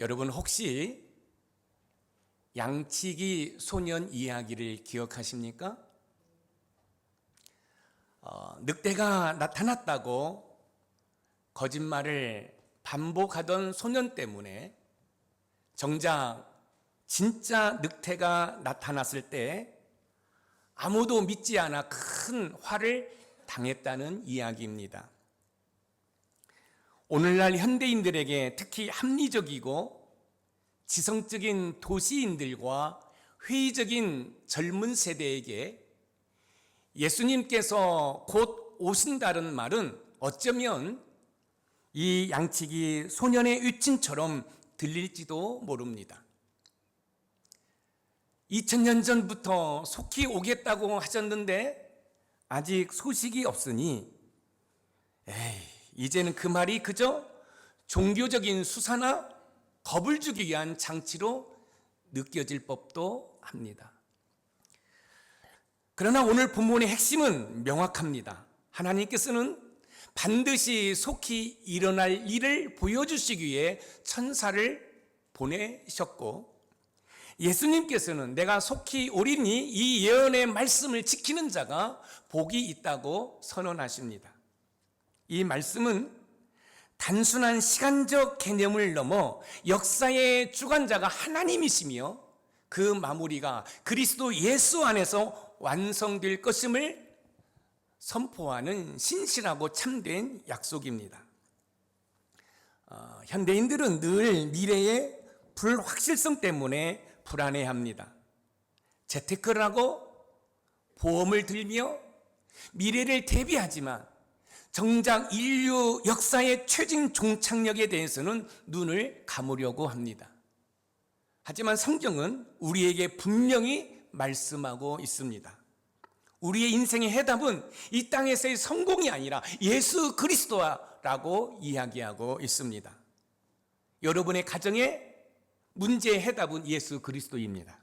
여러분 혹시 양치기 소년 이야기를 기억하십니까? 늑대가 나타났다고 거짓말을 반복하던 소년 때문에 정작 진짜 늑대가 나타났을 때 아무도 믿지 않아 큰 화를 당했다는 이야기입니다. 오늘날 현대인들에게 특히 합리적이고 지성적인 도시인들과 회의적인 젊은 세대에게 예수님께서 곧 오신다는 말은 어쩌면 이 양치기 소년의 위친처럼 들릴지도 모릅니다. 2000년 전부터 속히 오겠다고 하셨는데 아직 소식이 없으니 이제는 그 말이 그저 종교적인 수사나 겁을 주기 위한 장치로 느껴질 법도 합니다. 그러나 오늘 본문의 핵심은 명확합니다. 하나님께서는 반드시 속히 일어날 일을 보여주시기 위해 천사를 보내셨고, 예수님께서는 내가 속히 오리니 이 예언의 말씀을 지키는 자가 복이 있다고 선언하십니다. 이 말씀은 단순한 시간적 개념을 넘어 역사의 주관자가 하나님이시며 그 마무리가 그리스도 예수 안에서 완성될 것임을 선포하는 신실하고 참된 약속입니다. 현대인들은 늘 미래의 불확실성 때문에 불안해합니다. 재테크를 하고 보험을 들며 미래를 대비하지만 정작 인류 역사의 최종 종착역에 대해서는 눈을 감으려고 합니다. 하지만 성경은 우리에게 분명히 말씀하고 있습니다. 우리의 인생의 해답은 이 땅에서의 성공이 아니라 예수 그리스도라고 이야기하고 있습니다. 여러분의 가정의 문제의 해답은 예수 그리스도입니다.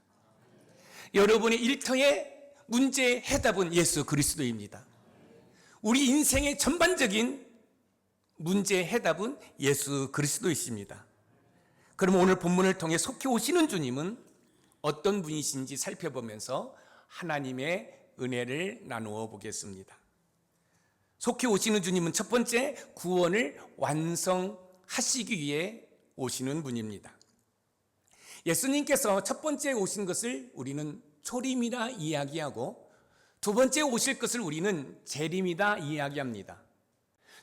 여러분의 일터의 문제의 해답은 예수 그리스도입니다. 우리 인생의 전반적인 문제의 해답은 예수 그리스도이십니다. 그럼 오늘 본문을 통해 속히 오시는 주님은 어떤 분이신지 살펴보면서 하나님의 은혜를 나누어 보겠습니다. 속히 오시는 주님은 첫 번째, 구원을 완성하시기 위해 오시는 분입니다. 예수님께서 첫 번째 오신 것을 우리는 초림이라 이야기하고 두 번째 오실 것을 우리는 재림이다 이야기합니다.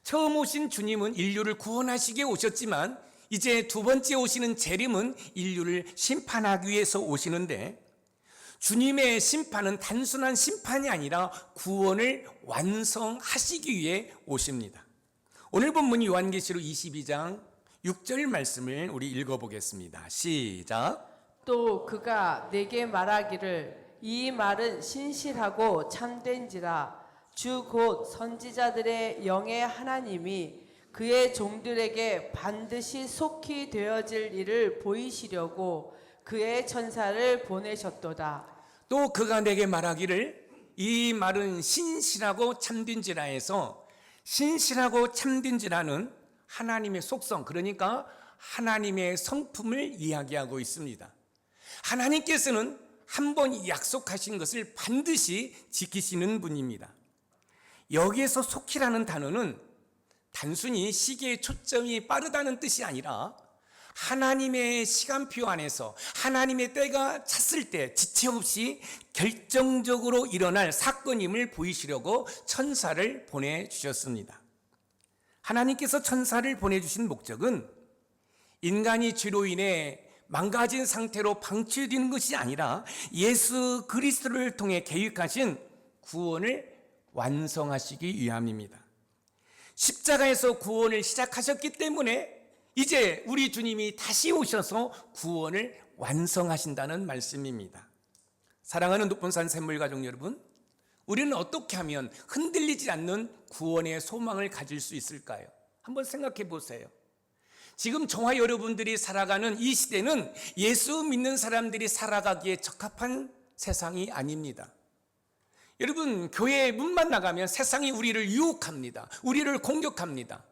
처음 오신 주님은 인류를 구원하시기에 오셨지만 이제 두 번째 오시는 재림은 인류를 심판하기 위해서 오시는데, 주님의 심판은 단순한 심판이 아니라 구원을 완성하시기 위해 오십니다. 오늘 본문 요한계시록 22장 6절 말씀을 우리 읽어보겠습니다. 시작. 또 그가 내게 말하기를 이 말은 신실하고 참된지라 주 곧 선지자들의 영의 하나님이 그의 종들에게 반드시 속히 되어질 일을 보이시려고 그의 천사를 보내셨도다. 또 그가 내게 말하기를 이 말은 신실하고 참된지라 해서 신실하고 참된지라는 하나님의 속성, 그러니까 하나님의 성품을 이야기하고 있습니다. 하나님께서는 한 번 약속하신 것을 반드시 지키시는 분입니다. 여기에서 속히라는 단어는 단순히 시계의 초점이 빠르다는 뜻이 아니라 하나님의 시간표 안에서 하나님의 때가 찼을 때 지체 없이 결정적으로 일어날 사건임을 보이시려고 천사를 보내주셨습니다. 하나님께서 천사를 보내주신 목적은 인간이 죄로 인해 망가진 상태로 방치되는 것이 아니라 예수 그리스도를 통해 계획하신 구원을 완성하시기 위함입니다. 십자가에서 구원을 시작하셨기 때문에 이제 우리 주님이 다시 오셔서 구원을 완성하신다는 말씀입니다. 사랑하는 높은산 샘물가족 여러분, 우리는 어떻게 하면 흔들리지 않는 구원의 소망을 가질 수 있을까요? 한번 생각해 보세요. 지금 저와 여러분들이 살아가는 이 시대는 예수 믿는 사람들이 살아가기에 적합한 세상이 아닙니다. 여러분, 교회 문만 나가면 세상이 우리를 유혹합니다. 우리를 공격합니다.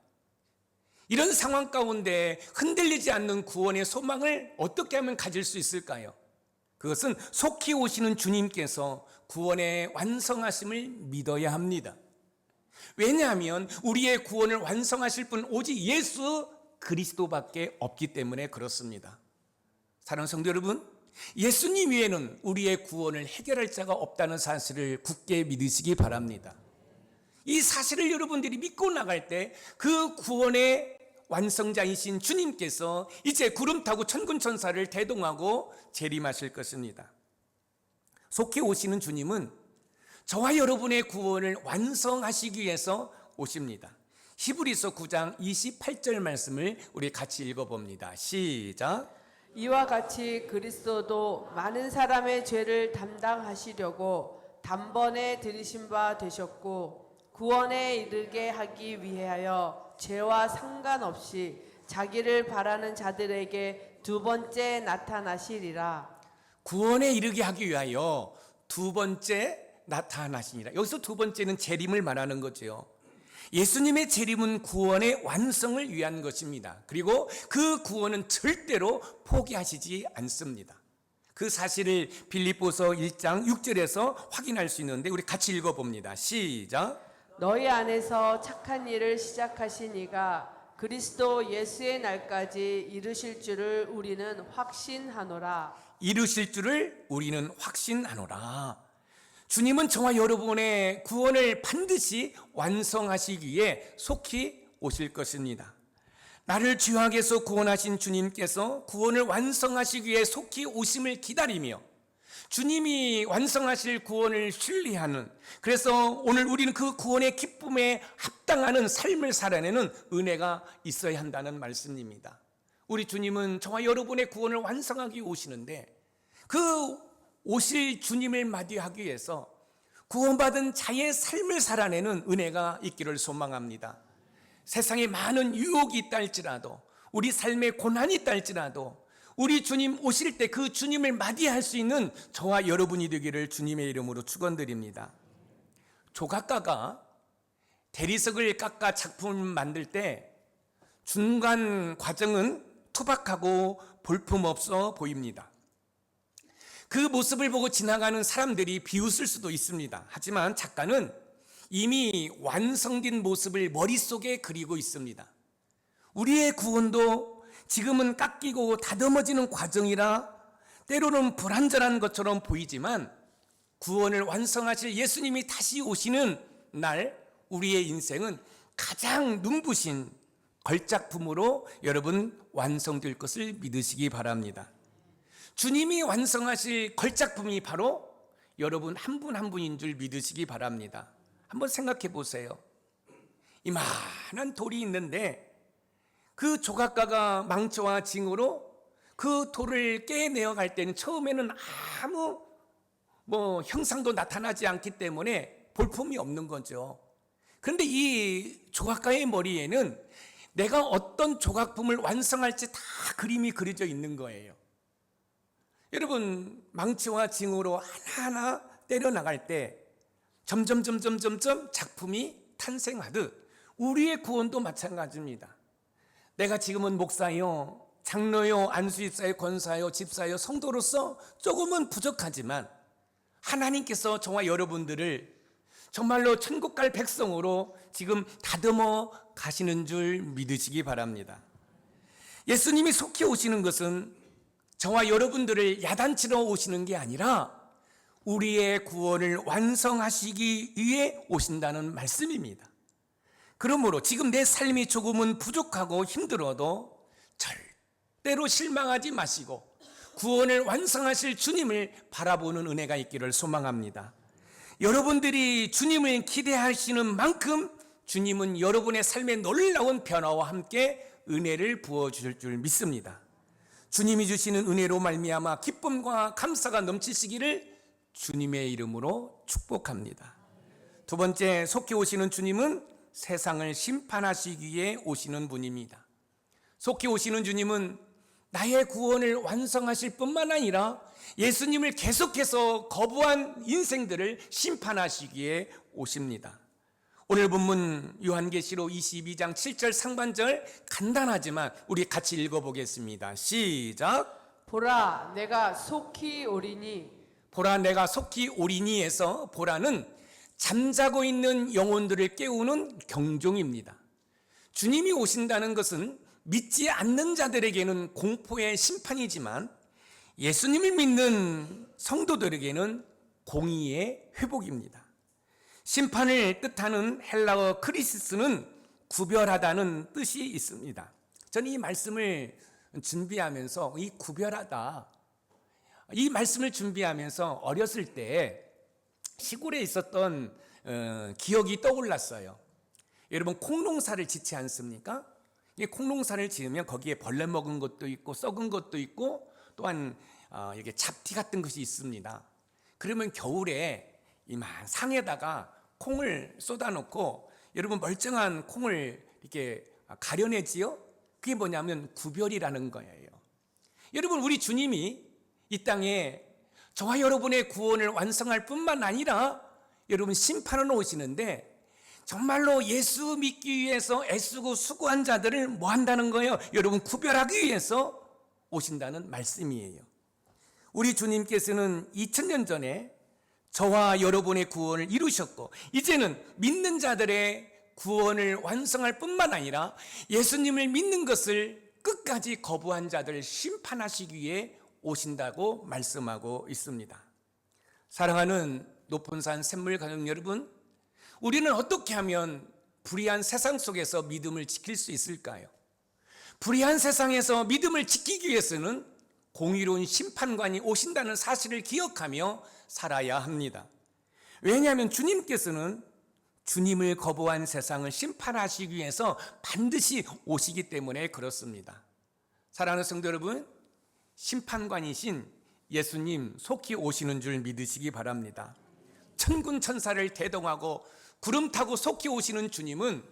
이런 상황 가운데 흔들리지 않는 구원의 소망을 어떻게 하면 가질 수 있을까요? 그것은 속히 오시는 주님께서 구원의 완성하심을 믿어야 합니다. 왜냐하면 우리의 구원을 완성하실 분 오직 예수 그리스도밖에 없기 때문에 그렇습니다. 사랑하는 성도 여러분, 예수님 외에는 우리의 구원을 해결할 자가 없다는 사실을 굳게 믿으시기 바랍니다. 이 사실을 여러분들이 믿고 나갈 때 그 구원의 완성자이신 주님께서 이제 구름 타고 천군 천사를 대동하고 재림하실 것입니다. 속히 오시는 주님은 저와 여러분의 구원을 완성하시기 위해서 오십니다. 히브리서 9장 28절 말씀을 우리 같이 읽어봅니다. 시작. 이와 같이 그리스도도 많은 사람의 죄를 담당하시려고 단번에 들이신 바 되셨고 구원에 이르게 하기 위하여 죄와 상관없이 자기를 바라는 자들에게 두 번째 나타나시리라. 구원에 이르게 하기 위하여 두 번째 나타나시니라. 여기서 두 번째는 재림을 말하는 거죠. 예수님의 재림은 구원의 완성을 위한 것입니다. 그리고 그 구원은 절대로 포기하시지 않습니다. 그 사실을 빌립보서 1장 6절에서 확인할 수 있는데 우리 같이 읽어봅니다. 시작. 너희 안에서 착한 일을 시작하신 이가 그리스도 예수의 날까지 이르실 줄을 우리는 확신하노라. 이루실 줄을 우리는 확신하노라. 주님은 저와 여러분의 구원을 반드시 완성하시기 위해 속히 오실 것입니다. 나를 죄악에서 구원하신 주님께서 구원을 완성하시기 위해 속히 오심을 기다리며 주님이 완성하실 구원을 신뢰하는, 그래서 오늘 우리는 그 구원의 기쁨에 합당하는 삶을 살아내는 은혜가 있어야 한다는 말씀입니다. 우리 주님은 저와 여러분의 구원을 완성하기 오시는데 그 오실 주님을 맞이하기 위해서 구원받은 자의 삶을 살아내는 은혜가 있기를 소망합니다. 세상에 많은 유혹이 있다 할지라도, 우리 삶에 고난이 있다 할지라도 우리 주님 오실 때 그 주님을 맞이할 수 있는 저와 여러분이 되기를 주님의 이름으로 축원드립니다. 조각가가 대리석을 깎아 작품을 만들 때 중간 과정은 투박하고 볼품없어 보입니다. 그 모습을 보고 지나가는 사람들이 비웃을 수도 있습니다. 하지만 작가는 이미 완성된 모습을 머릿속에 그리고 있습니다. 우리의 구원도 지금은 깎이고 다듬어지는 과정이라 때로는 불완전한 것처럼 보이지만 구원을 완성하실 예수님이 다시 오시는 날 우리의 인생은 가장 눈부신 걸작품으로 여러분 완성될 것을 믿으시기 바랍니다. 주님이 완성하실 걸작품이 바로 여러분 한 분 한 분인 줄 믿으시기 바랍니다. 한번 생각해 보세요. 이만한 돌이 있는데 그 조각가가 망초와 징으로 그 돌을 깨내어 갈 때는 처음에는 아무 형상도 나타나지 않기 때문에 볼품이 없는 거죠. 그런데 이 조각가의 머리에는 내가 어떤 조각품을 완성할지 다 그림이 그려져 있는 거예요. 여러분, 망치와 징으로 하나하나 때려 나갈 때 점점 작품이 탄생하듯 우리의 구원도 마찬가지입니다. 내가 지금은 목사요, 장로요, 안수집사요, 권사요, 집사요, 성도로서 조금은 부족하지만 하나님께서 저와 여러분들을 정말로 천국 갈 백성으로 지금 다듬어 가시는 줄 믿으시기 바랍니다. 예수님이 속히 오시는 것은 저와 여러분들을 야단치러 오시는 게 아니라 우리의 구원을 완성하시기 위해 오신다는 말씀입니다. 그러므로 지금 내 삶이 조금은 부족하고 힘들어도 절대로 실망하지 마시고 구원을 완성하실 주님을 바라보는 은혜가 있기를 소망합니다. 여러분들이 주님을 기대하시는 만큼 주님은 여러분의 삶에 놀라운 변화와 함께 은혜를 부어주실 줄 믿습니다. 주님이 주시는 은혜로 말미암아 기쁨과 감사가 넘치시기를 주님의 이름으로 축복합니다. 두 번째, 속히 오시는 주님은 세상을 심판하시기 위해 오시는 분입니다. 속히 오시는 주님은 나의 구원을 완성하실 뿐만 아니라 예수님을 계속해서 거부한 인생들을 심판하시기에 오십니다. 오늘 본문 요한계시록 22장 7절 상반절 간단하지만 우리 같이 읽어보겠습니다. 시작. 보라, 내가 속히 오리니. 보라 내가 속히 오리니에서 보라는 잠자고 있는 영혼들을 깨우는 경종입니다. 주님이 오신다는 것은 믿지 않는 자들에게는 공포의 심판이지만 예수님을 믿는 성도들에게는 공의의 회복입니다. 심판을 뜻하는 헬라어 크리시스는 구별하다는 뜻이 있습니다. 저는 이 말씀을 준비하면서 이 구별하다, 이 말씀을 준비하면서 어렸을 때 시골에 있었던 기억이 떠올랐어요. 여러분 콩농사를 짓지 않습니까? 이 콩농사를 지으면 거기에 벌레 먹은 것도 있고 썩은 것도 있고 또한 이게 잡티 같은 것이 있습니다. 그러면 겨울에 이만 상에다가 콩을 쏟아놓고 여러분 멀쩡한 콩을 이렇게 가려내지요. 그게 뭐냐면 구별이라는 거예요. 여러분 우리 주님이 이 땅에 저와 여러분의 구원을 완성할 뿐만 아니라 여러분 심판을 오시는데 정말로 예수 믿기 위해서 애쓰고 수고한 자들을 뭐 한다는 거예요? 여러분 구별하기 위해서 오신다는 말씀이에요. 우리 주님께서는 2000년 전에 저와 여러분의 구원을 이루셨고 이제는 믿는 자들의 구원을 완성할 뿐만 아니라 예수님을 믿는 것을 끝까지 거부한 자들을 심판하시기 위해 오신다고 말씀하고 있습니다. 사랑하는 높은산 샘물 가족 여러분, 우리는 어떻게 하면 불의한 세상 속에서 믿음을 지킬 수 있을까요? 불의한 세상에서 믿음을 지키기 위해서는 공의로운 심판관이 오신다는 사실을 기억하며 살아야 합니다. 왜냐하면 주님께서는 주님을 거부한 세상을 심판하시기 위해서 반드시 오시기 때문에 그렇습니다. 사랑하는 성도 여러분, 심판관이신 예수님 속히 오시는 줄 믿으시기 바랍니다. 천군 천사를 대동하고 구름 타고 속히 오시는 주님은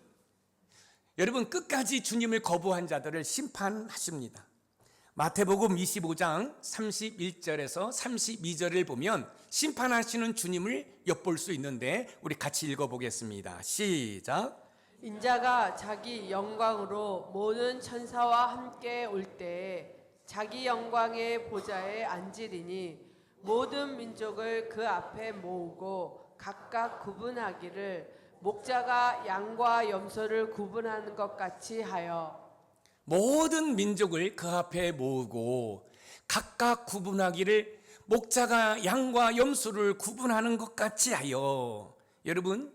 여러분 끝까지 주님을 거부한 자들을 심판하십니다. 마태복음 25장 31절에서 32절을 보면 심판하시는 주님을 엿볼 수 있는데 우리 같이 읽어보겠습니다. 시작. 인자가 자기 영광으로 모든 천사와 함께 올 때에 자기 영광의 보좌에 앉으리니 모든 민족을 그 앞에 모으고 각각 구분하기를 목자가 양과 염소를 구분하는 것 같이 하여 모든 민족을 그 앞에 모으고 각각 구분하기를 목자가 양과 염소를 구분하는 것 같이 하여. 여러분,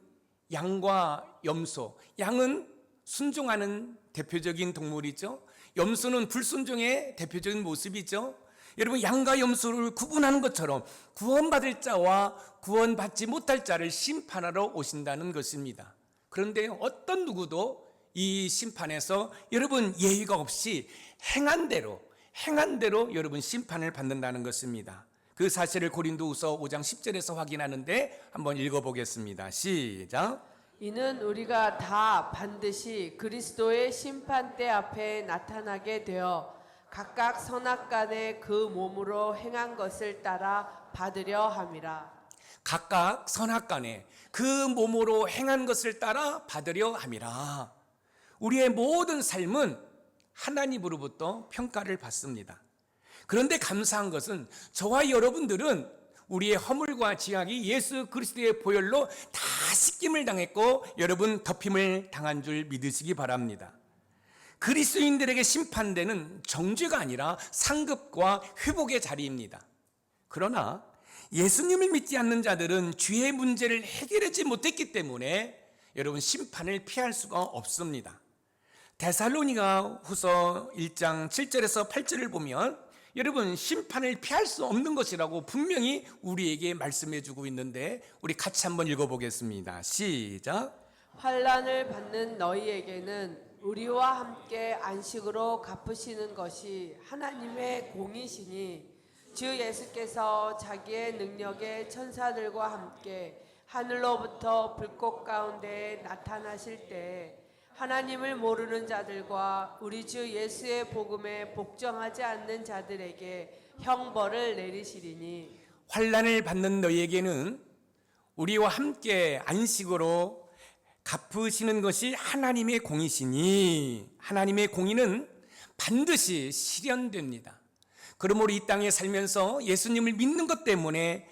양과 염소, 양은 순종하는 대표적인 동물이죠. 염소는 불순종의 대표적인 모습이죠. 여러분, 양과 염소를 구분하는 것처럼 구원받을 자와 구원받지 못할 자를 심판하러 오신다는 것입니다. 그런데 어떤 누구도 이 심판에서 여러분 예의가 없이 행한 대로 여러분 심판을 받는다는 것입니다. 그 사실을 고린도후서 5장 10절에서 확인하는데 한번 읽어보겠습니다. 시작. 이는 우리가 다 반드시 그리스도의 심판대 앞에 나타나게 되어 각각 선악간에 그 몸으로 행한 것을 따라 받으려 함이라. 각각 선악간에 그 몸으로 행한 것을 따라 받으려 함이라. 우리의 모든 삶은 하나님으로부터 평가를 받습니다. 그런데 감사한 것은 저와 여러분들은 우리의 허물과 지악이 예수 그리스도의 보혈로 다 씻김을 당했고 여러분 덮임을 당한 줄 믿으시기 바랍니다. 그리스도인들에게 심판되는 정죄가 아니라 상급과 회복의 자리입니다. 그러나 예수님을 믿지 않는 자들은 죄의 문제를 해결하지 못했기 때문에 여러분 심판을 피할 수가 없습니다. 데살로니가 후서 1장 7절에서 8절을 보면 여러분 심판을 피할 수 없는 것이라고 분명히 우리에게 말씀해 주고 있는데 우리 같이 한번 읽어보겠습니다. 시작. 환난을 받는 너희에게는 우리와 함께 안식으로 갚으시는 것이 하나님의 공이시니 주 예수께서 자기의 능력의 천사들과 함께 하늘로부터 불꽃 가운데 나타나실 때 하나님을 모르는 자들과 우리 주 예수의 복음에 복종하지 않는 자들에게 형벌을 내리시리니 환난을 받는 너희에게는 우리와 함께 안식으로 갚으시는 것이 하나님의 공이시니 하나님의 공의는 반드시 실현됩니다. 그러므로 이 땅에 살면서 예수님을 믿는 것 때문에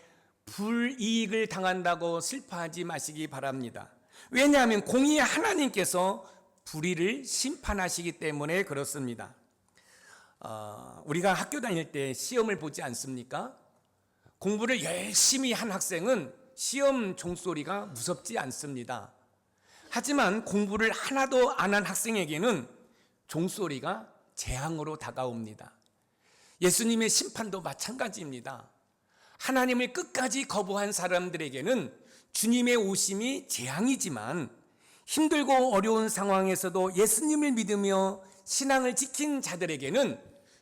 불이익을 당한다고 슬퍼하지 마시기 바랍니다. 왜냐하면 공의의 하나님께서 불의를 심판하시기 때문에 그렇습니다. 우리가 학교 다닐 때 시험을 보지 않습니까? 공부를 열심히 한 학생은 시험 종소리가 무섭지 않습니다. 하지만 공부를 하나도 안 한 학생에게는 종소리가 재앙으로 다가옵니다. 예수님의 심판도 마찬가지입니다. 하나님을 끝까지 거부한 사람들에게는 주님의 오심이 재앙이지만 힘들고 어려운 상황에서도 예수님을 믿으며 신앙을 지킨 자들에게는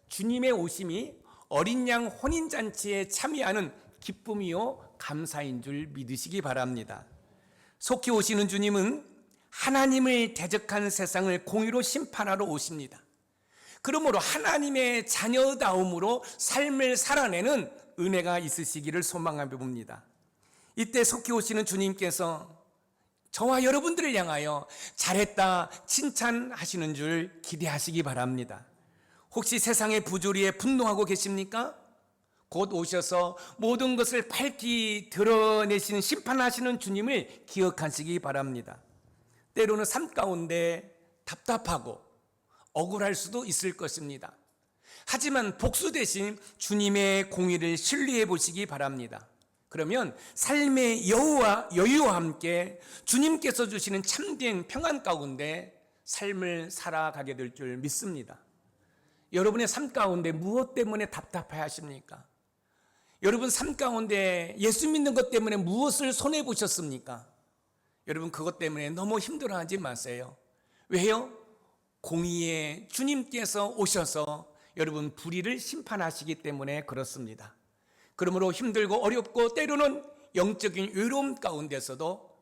주님의 오심이 어린 양 혼인잔치에 참여하는 기쁨이요 감사인 줄 믿으시기 바랍니다. 속히 오시는 주님은 하나님을 대적한 세상을 공의로 심판하러 오십니다. 그러므로 하나님의 자녀다움으로 삶을 살아내는 은혜가 있으시기를 소망하며 봅니다. 이때 속히 오시는 주님께서 저와 여러분들을 향하여 잘했다 칭찬하시는 줄 기대하시기 바랍니다. 혹시 세상의 부조리에 분노하고 계십니까? 곧 오셔서 모든 것을 밝히 드러내시는 심판하시는 주님을 기억하시기 바랍니다. 때로는 삶 가운데 답답하고 억울할 수도 있을 것입니다. 하지만 복수 대신 주님의 공의를 신뢰해 보시기 바랍니다. 그러면 삶의 여유와 함께 주님께서 주시는 참된 평안 가운데 삶을 살아가게 될 줄 믿습니다. 여러분의 삶 가운데 무엇 때문에 답답해 하십니까? 여러분 삶 가운데 예수 믿는 것 때문에 무엇을 손해보셨습니까? 여러분 그것 때문에 너무 힘들어하지 마세요. 왜요? 공의의 주님께서 오셔서 여러분 불의를 심판하시기 때문에 그렇습니다. 그러므로 힘들고 어렵고 때로는 영적인 외로움 가운데서도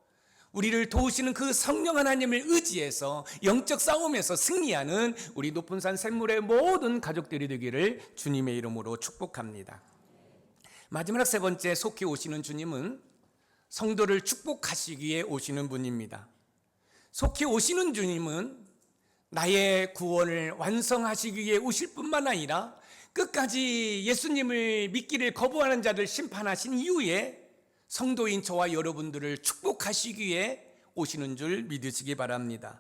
우리를 도우시는 그 성령 하나님을 의지해서 영적 싸움에서 승리하는 우리 높은 산 샘물의 모든 가족들이 되기를 주님의 이름으로 축복합니다. 마지막 세 번째, 속히 오시는 주님은 성도를 축복하시기 위해 오시는 분입니다. 속히 오시는 주님은 나의 구원을 완성하시기 위해 오실 뿐만 아니라 끝까지 예수님을 믿기를 거부하는 자들 심판하신 이후에 성도인 저와 여러분들을 축복하시기 위해 오시는 줄 믿으시기 바랍니다.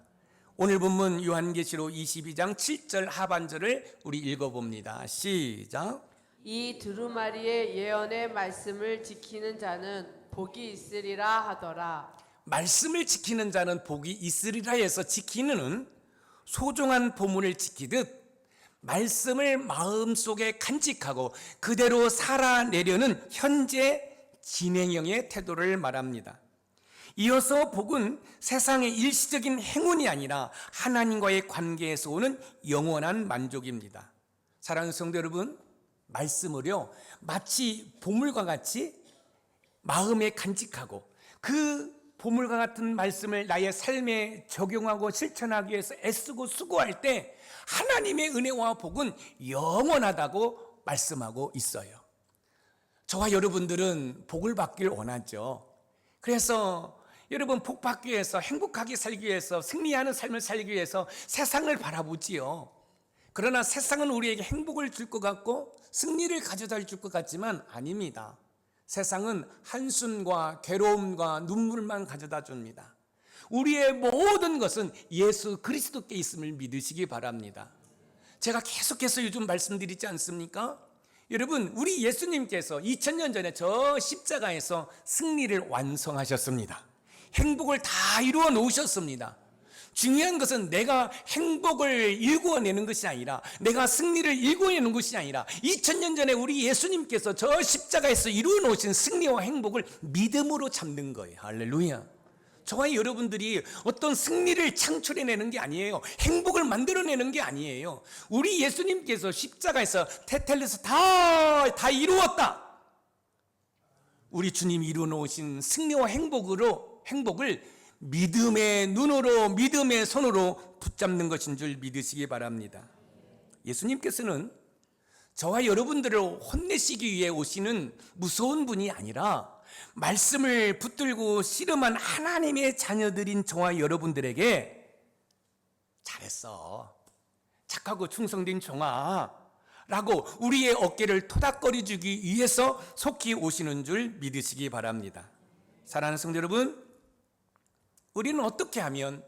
오늘 본문 요한계시록 22장 7절 하반절을 우리 읽어봅니다. 시작. 이 두루마리의 예언의 말씀을 지키는 자는 복이 있으리라 하더라. 말씀을 지키는 자는 복이 있으리라 해서 지키는 소중한 보물을 지키듯 말씀을 마음속에 간직하고 그대로 살아내려는 현재 진행형의 태도를 말합니다. 이어서 복은 세상의 일시적인 행운이 아니라 하나님과의 관계에서 오는 영원한 만족입니다. 사랑하는 성도 여러분, 말씀을요 마치 보물과 같이 마음에 간직하고 그 보물과 같은 말씀을 나의 삶에 적용하고 실천하기 위해서 애쓰고 수고할 때 하나님의 은혜와 복은 영원하다고 말씀하고 있어요. 저와 여러분들은 복을 받길 원하죠. 그래서 여러분 복 받기 위해서 행복하게 살기 위해서 승리하는 삶을 살기 위해서 세상을 바라보지요. 그러나 세상은 우리에게 행복을 줄 것 같고 승리를 가져다 줄 것 같지만 아닙니다. 세상은 한숨과 괴로움과 눈물만 가져다 줍니다. 우리의 모든 것은 예수 그리스도께 있음을 믿으시기 바랍니다. 제가 계속해서 요즘 말씀드리지 않습니까? 여러분 우리 예수님께서 2000년 전에 저 십자가에서 승리를 완성하셨습니다. 행복을 다 이루어 놓으셨습니다. 중요한 것은 내가 행복을 일구어내는 것이 아니라 내가 승리를 일구어내는 것이 아니라 2000년 전에 우리 예수님께서 저 십자가에서 이루어 놓으신 승리와 행복을 믿음으로 잡는 거예요. 할렐루야. 저와 여러분들이 어떤 승리를 창출해내는 게 아니에요. 행복을 만들어내는 게 아니에요. 우리 예수님께서 십자가에서 테텔레스 다 이루었다. 우리 주님이 이루어 놓으신 승리와 행복을 믿음의 눈으로 믿음의 손으로 붙잡는 것인 줄 믿으시기 바랍니다. 예수님께서는 저와 여러분들을 혼내시기 위해 오시는 무서운 분이 아니라 말씀을 붙들고 씨름한 하나님의 자녀들인 저와 여러분들에게 잘했어, 착하고 충성된 종아 라고 우리의 어깨를 토닥거려 주기 위해서 속히 오시는 줄 믿으시기 바랍니다. 사랑하는 성도 여러분, 우리는 어떻게 하면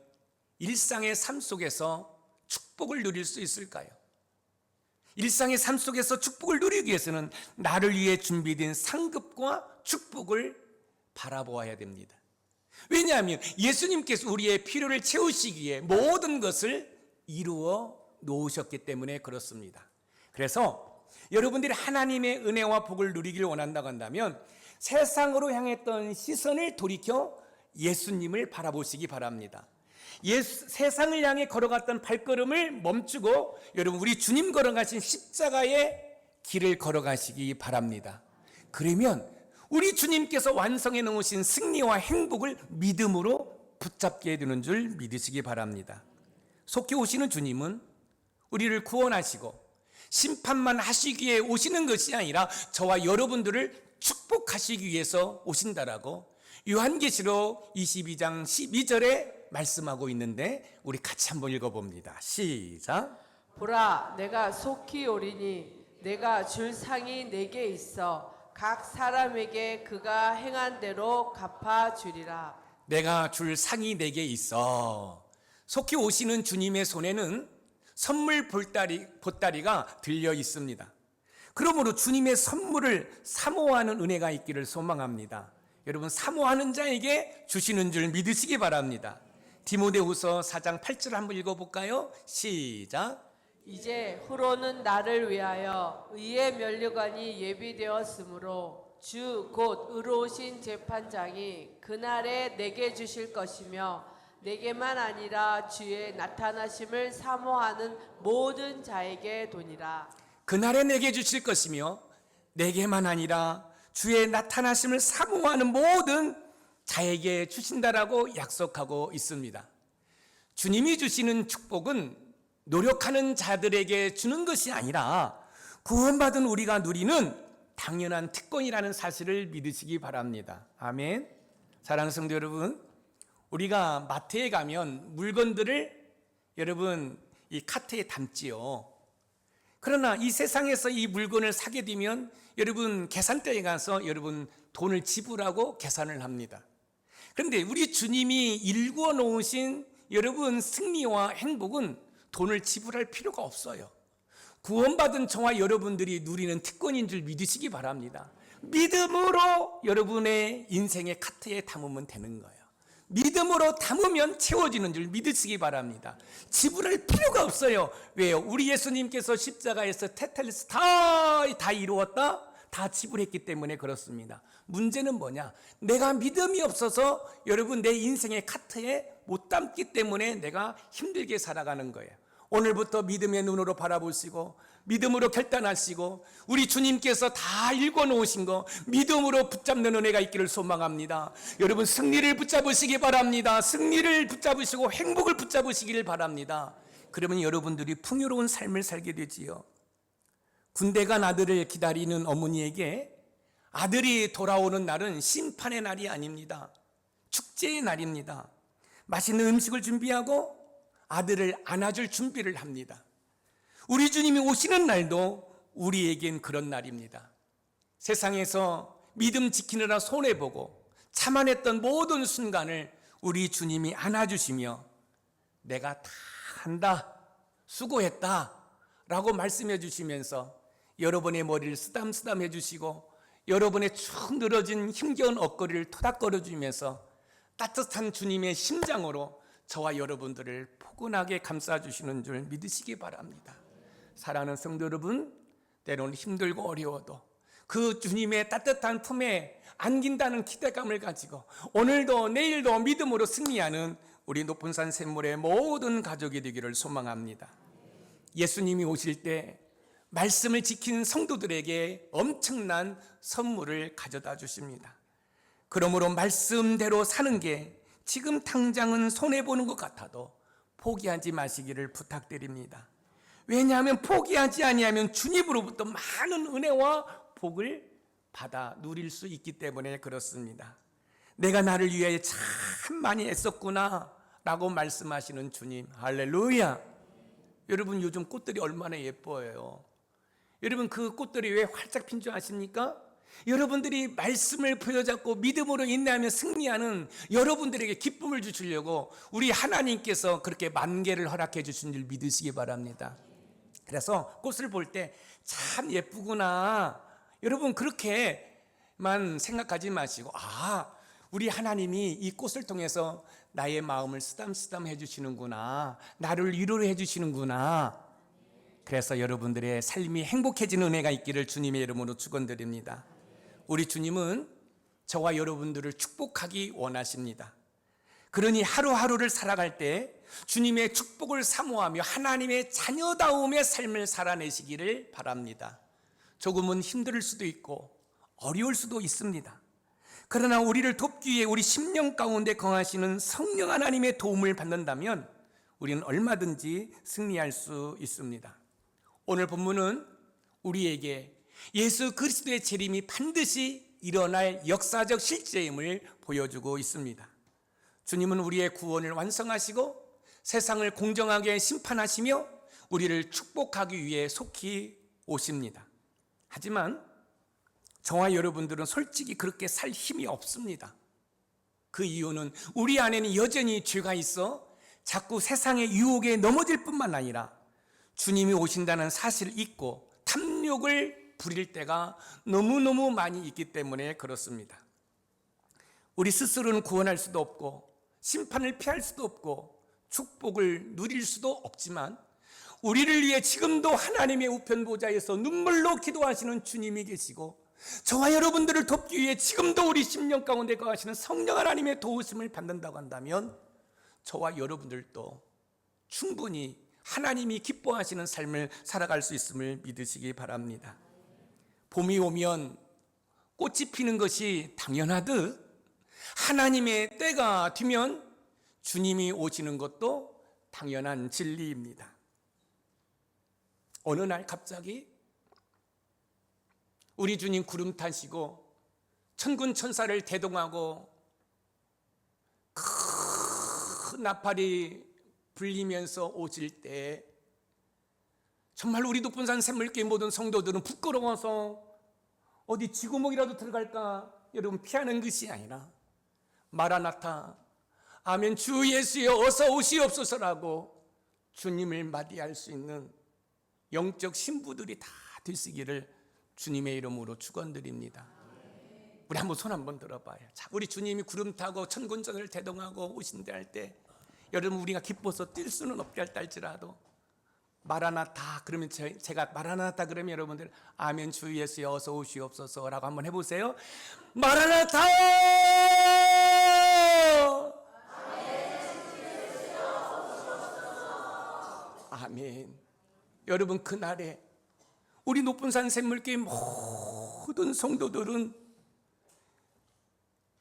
일상의 삶 속에서 축복을 누릴 수 있을까요? 일상의 삶 속에서 축복을 누리기 위해서는 나를 위해 준비된 상급과 축복을 바라보아야 됩니다. 왜냐하면 예수님께서 우리의 필요를 채우시기에 모든 것을 이루어 놓으셨기 때문에 그렇습니다. 그래서 여러분들이 하나님의 은혜와 복을 누리기를 원한다고 한다면 세상으로 향했던 시선을 돌이켜 예수님을 바라보시기 바랍니다. 세상을 향해 걸어갔던 발걸음을 멈추고 여러분 우리 주님 걸어가신 십자가의 길을 걸어가시기 바랍니다. 그러면 우리 주님께서 완성해 놓으신 승리와 행복을 믿음으로 붙잡게 되는 줄 믿으시기 바랍니다. 속히 오시는 주님은 우리를 구원하시고 심판만 하시기에 오시는 것이 아니라 저와 여러분들을 축복하시기 위해서 오신다라고 요한계시록 22장 12절에 말씀하고 있는데 우리 같이 한번 읽어봅니다. 시작. 보라, 내가 속히 오리니 내가 줄 상이 내게 있어 각 사람에게 그가 행한 대로 갚아주리라. 내가 줄 상이 내게 있어. 속히 오시는 주님의 손에는 선물 보따리가 들려 있습니다. 그러므로 주님의 선물을 사모하는 은혜가 있기를 소망합니다. 여러분, 사모하는 자에게 주시는 줄 믿으시기 바랍니다. 디모데후서 4장 8절 한번 읽어볼까요? 시작. 이제 후로는 나를 위하여 의의 면류관이 예비되었으므로 주 곧 의로우신 재판장이 그날에 내게 주실 것이며 내게만 아니라 주의 나타나심을 사모하는 모든 자에게 도니라. 그날에 내게 주실 것이며 내게만 아니라 주의 나타나심을 사모하는 모든 자에게 주신다라고 약속하고 있습니다. 주님이 주시는 축복은 노력하는 자들에게 주는 것이 아니라 구원받은 우리가 누리는 당연한 특권이라는 사실을 믿으시기 바랍니다. 아멘. 사랑하는 성도 여러분, 우리가 마트에 가면 물건들을 여러분 이 카트에 담지요. 그러나 이 세상에서 이 물건을 사게 되면 여러분 계산대에 가서 여러분 돈을 지불하고 계산을 합니다. 그런데 우리 주님이 일구어 놓으신 여러분 승리와 행복은 돈을 지불할 필요가 없어요. 구원받은 저와 여러분들이 누리는 특권인 줄 믿으시기 바랍니다. 믿음으로 여러분의 인생의 카트에 담으면 되는 거예요. 믿음으로 담으면 채워지는 줄 믿으시기 바랍니다. 지불할 필요가 없어요. 왜요? 우리 예수님께서 십자가에서 테텔레스 다 이루었다, 다 지불했기 때문에 그렇습니다. 문제는 뭐냐? 내가 믿음이 없어서 여러분 내 인생의 카트에 못 담기 때문에 내가 힘들게 살아가는 거예요. 오늘부터 믿음의 눈으로 바라보시고 믿음으로 결단하시고 우리 주님께서 다 읽어놓으신 거 믿음으로 붙잡는 은혜가 있기를 소망합니다. 여러분 승리를 붙잡으시기 바랍니다. 승리를 붙잡으시고 행복을 붙잡으시기를 바랍니다. 그러면 여러분들이 풍요로운 삶을 살게 되지요. 군대 간 아들을 기다리는 어머니에게 아들이 돌아오는 날은 심판의 날이 아닙니다. 축제의 날입니다. 맛있는 음식을 준비하고 아들을 안아줄 준비를 합니다. 우리 주님이 오시는 날도 우리에겐 그런 날입니다. 세상에서 믿음 지키느라 손해보고 참아냈던 모든 순간을 우리 주님이 안아주시며 내가 다 한다, 수고했다 라고 말씀해 주시면서 여러분의 머리를 쓰담쓰담 해주시고 여러분의 축 늘어진 힘겨운 옷걸이를 토닥거려 주면서 따뜻한 주님의 심장으로 저와 여러분들을 포근하게 감싸주시는 줄 믿으시기 바랍니다. 사랑하는 성도 여러분, 때로는 힘들고 어려워도 그 주님의 따뜻한 품에 안긴다는 기대감을 가지고 오늘도 내일도 믿음으로 승리하는 우리 높은 산 샘물의 모든 가족이 되기를 소망합니다. 예수님이 오실 때 말씀을 지킨 성도들에게 엄청난 선물을 가져다 주십니다. 그러므로 말씀대로 사는 게 지금 당장은 손해보는 것 같아도 포기하지 마시기를 부탁드립니다. 왜냐하면 포기하지 아니하면 주님으로부터 많은 은혜와 복을 받아 누릴 수 있기 때문에 그렇습니다. 내가 나를 위해 참 많이 애썼구나 라고 말씀하시는 주님, 할렐루야. 여러분, 요즘 꽃들이 얼마나 예뻐요. 여러분, 그 꽃들이 왜 활짝 핀 줄 아십니까? 여러분들이 말씀을 부여잡고 믿음으로 인내하며 승리하는 여러분들에게 기쁨을 주시려고 우리 하나님께서 그렇게 만개를 허락해 주신 줄 믿으시기 바랍니다. 그래서 꽃을 볼 때 참 예쁘구나, 여러분 그렇게만 생각하지 마시고, 우리 하나님이 이 꽃을 통해서 나의 마음을 쓰담쓰담 해주시는구나, 나를 위로해 주시는구나. 그래서 여러분들의 삶이 행복해지는 은혜가 있기를 주님의 이름으로 축원드립니다. 우리 주님은 저와 여러분들을 축복하기 원하십니다. 그러니 하루하루를 살아갈 때 주님의 축복을 사모하며 하나님의 자녀다움의 삶을 살아내시기를 바랍니다. 조금은 힘들 수도 있고 어려울 수도 있습니다. 그러나 우리를 돕기 위해 우리 심령 가운데 거하시는 성령 하나님의 도움을 받는다면 우리는 얼마든지 승리할 수 있습니다. 오늘 본문은 우리에게 예수 그리스도의 재림이 반드시 일어날 역사적 실제임을 보여주고 있습니다. 주님은 우리의 구원을 완성하시고 세상을 공정하게 심판하시며 우리를 축복하기 위해 속히 오십니다. 하지만 저와 여러분들은 솔직히 그렇게 살 힘이 없습니다. 그 이유는 우리 안에는 여전히 죄가 있어 자꾸 세상의 유혹에 넘어질 뿐만 아니라 주님이 오신다는 사실을 잊고 탐욕을 부릴 때가 너무너무 많이 있기 때문에 그렇습니다. 우리 스스로는 구원할 수도 없고 심판을 피할 수도 없고 축복을 누릴 수도 없지만 우리를 위해 지금도 하나님의 우편 보좌에서 눈물로 기도하시는 주님이 계시고 저와 여러분들을 돕기 위해 지금도 우리 심령 가운데 거하시는 성령 하나님의 도우심을 받는다고 한다면 저와 여러분들도 충분히 하나님이 기뻐하시는 삶을 살아갈 수 있음을 믿으시기 바랍니다. 봄이 오면 꽃이 피는 것이 당연하듯 하나님의 때가 되면 주님이 오시는 것도 당연한 진리입니다. 어느 날 갑자기 우리 주님 구름 타시고 천군 천사를 대동하고 큰 나팔이 불리면서 오실 때 정말 우리 높은 산 샘물교회 모든 성도들은 부끄러워서 어디 쥐구멍이라도 들어갈까 여러분 피하는 것이 아니라 마라나타 아멘 주 예수여 어서 오시옵소서라고 주님을 맞이할 수 있는 영적 신부들이 다 되시기를 주님의 이름으로 축원드립니다. 우리 한번 손 한번 들어봐요. 자, 우리 주님이 구름 타고 천군천사를 대동하고 오신다 할 때 여러분 우리가 기뻐서 뛸 수는 없게 할지라도 마라나타 그러면 제가 마라나타 그러면 여러분들 아멘 주 예수여 어서 오시옵소서라고 한번 해보세요. 마라나타 아멘. 여러분 그날에 우리 높은 산 샘물교회 모든 성도들은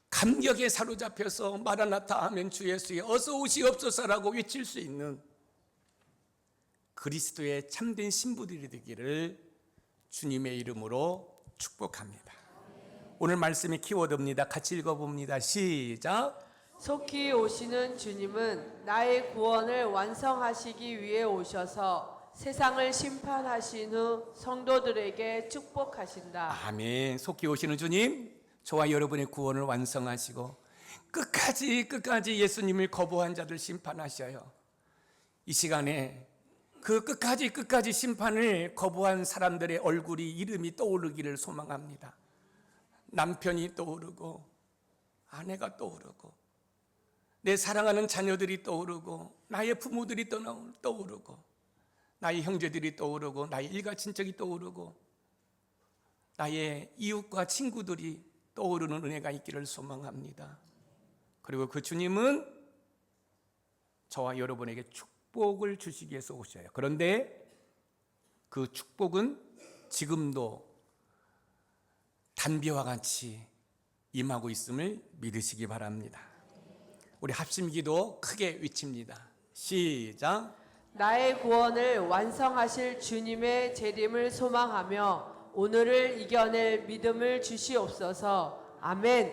감격에 사로잡혀서 마라나타 아멘 주 예수여 어서 오시옵소서라고 외칠 수 있는 그리스도의 참된 신부들이 되기를 주님의 이름으로 축복합니다. 오늘 말씀의 키워드입니다. 같이 읽어봅니다. 시작. 속히 오시는 주님은 나의 구원을 완성하시기 위해 오셔서 세상을 심판하신 후 성도들에게 축복하신다. 아멘. 속히 오시는 주님, 저와 여러분의 구원을 완성하시고 끝까지 예수님을 거부한 자들 심판하셔요. 이 시간에 그 끝까지 심판을 거부한 사람들의 얼굴이 이름이 떠오르기를 소망합니다. 남편이 떠오르고 아내가 떠오르고 내 사랑하는 자녀들이 떠오르고 나의 부모들이 떠오르고 나의 형제들이 떠오르고 나의 일가 친척이 떠오르고 나의 이웃과 친구들이 떠오르는 은혜가 있기를 소망합니다. 그리고 그 주님은 저와 여러분에게 축복을 주시기 위해서 오셔요. 그런데 그 축복은 지금도 단비와 같이 임하고 있음을 믿으시기 바랍니다. 우리 합심기도 크게 외칩니다. 시작. 나의 구원을 완성하실 주님의 재림을 소망하며 오늘을 이겨낼 믿음을 주시옵소서. 아멘.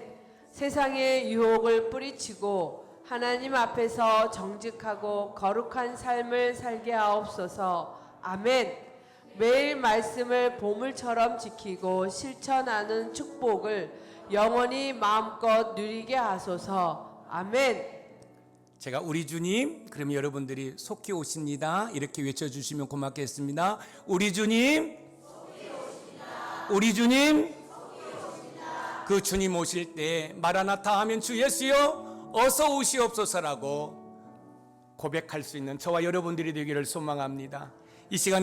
세상의 유혹을 뿌리치고 하나님 앞에서 정직하고 거룩한 삶을 살게 하옵소서. 아멘. 매일 말씀을 보물처럼 지키고 실천하는 축복을 영원히 마음껏 누리게 하소서. 아멘. 제가 우리 주님, 그럼 여러분들이 속히 오십니다 이렇게 외쳐주시면 고맙겠습니다. 우리 주님, 우리 주님, 그 주님 오실 때 마라나타 하면 주 예수여 어서 오시옵소서라고 고백할 수 있는 저와 여러분들이 되기를 소망합니다. 이 시간에